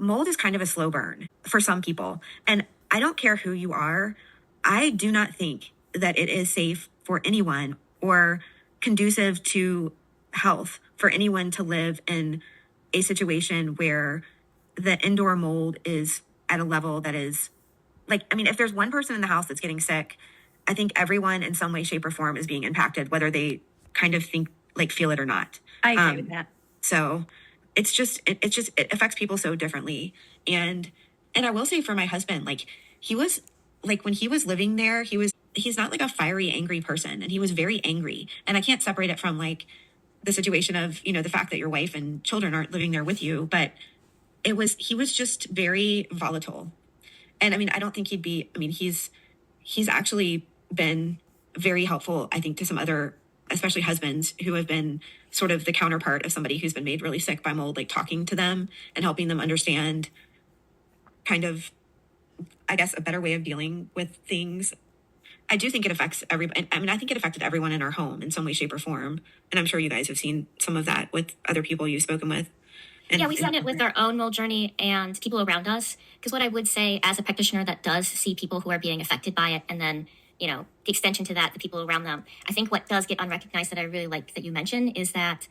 mold is kind of a slow burn for some people. And I don't care who you are. I do not think that it is safe for anyone or conducive to health for anyone to live in a situation where the indoor mold is at a level that is like, I mean, if there's one person in the house that's getting sick, I think everyone in some way, shape, or form is being impacted, whether they kind of think like feel it or not. I agree with that. So it affects people so differently. And I will say for my husband, like he was like when he was living there, he's not like a fiery, angry person, and he was very angry. And I can't separate it from like the situation of, you know, the fact that your wife and children aren't living there with you, but he was just very volatile. And I mean, I don't think he's actually been very helpful, I think, to some other, especially husbands who have been sort of the counterpart of somebody who's been made really sick by mold, like talking to them and helping them understand kind of, I guess, a better way of dealing with things. I do think it affects everybody. I mean, I think it affected everyone in our home in some way, shape, or form. And I'm sure you guys have seen some of that with other people you've spoken with. Yeah, we've seen it with our own mold journey and people around us. Because what I would say as a practitioner that does see people who are being affected by it, and then, you know, the extension to that, the people around them, I think what does get unrecognized that I really like that you mentioned is that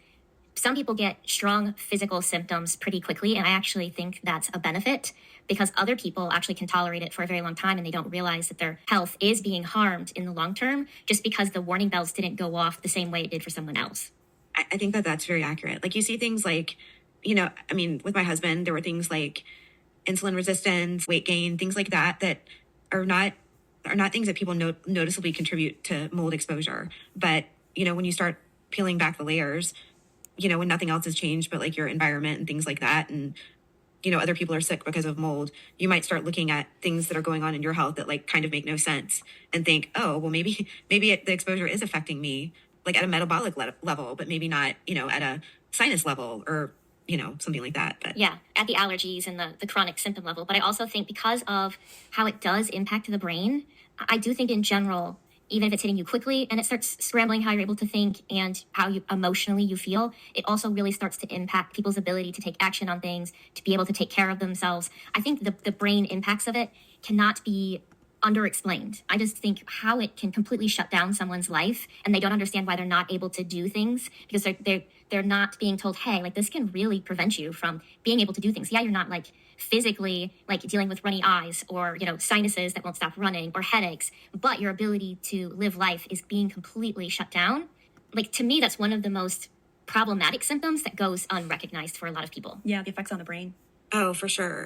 some people get strong physical symptoms pretty quickly. And I actually think that's a benefit because other people actually can tolerate it for a very long time and they don't realize that their health is being harmed in the long term just because the warning bells didn't go off the same way it did for someone else. I think that that's very accurate. Like you see things like, you know, I mean, with my husband, there were things like insulin resistance, weight gain, things like that are not things that people noticeably contribute to mold exposure. But, you know, when you start peeling back the layers, you know, when nothing else has changed, but like your environment and things like that, and, you know, other people are sick because of mold, you might start looking at things that are going on in your health that like kind of make no sense and think, oh, well, maybe the exposure is affecting me like at a metabolic level, but maybe not, you know, at a sinus level or, you know, something like that. But yeah, at the allergies and the chronic symptom level. But I also think because of how it does impact the brain, I do think in general, even if it's hitting you quickly and it starts scrambling how you're able to think and how you emotionally you feel, it also really starts to impact people's ability to take action on things, to be able to take care of themselves. I think the brain impacts of it cannot be underexplained. I just think how it can completely shut down someone's life and they don't understand why they're not able to do things because they're not being told, hey, like this can really prevent you from being able to do things. Yeah, you're not like physically like dealing with runny eyes or, you know, sinuses that won't stop running or headaches, but your ability to live life is being completely shut down. Like to me, that's one of the most problematic symptoms that goes unrecognized for a lot of people. Yeah, the effects on the brain. oh, for sure.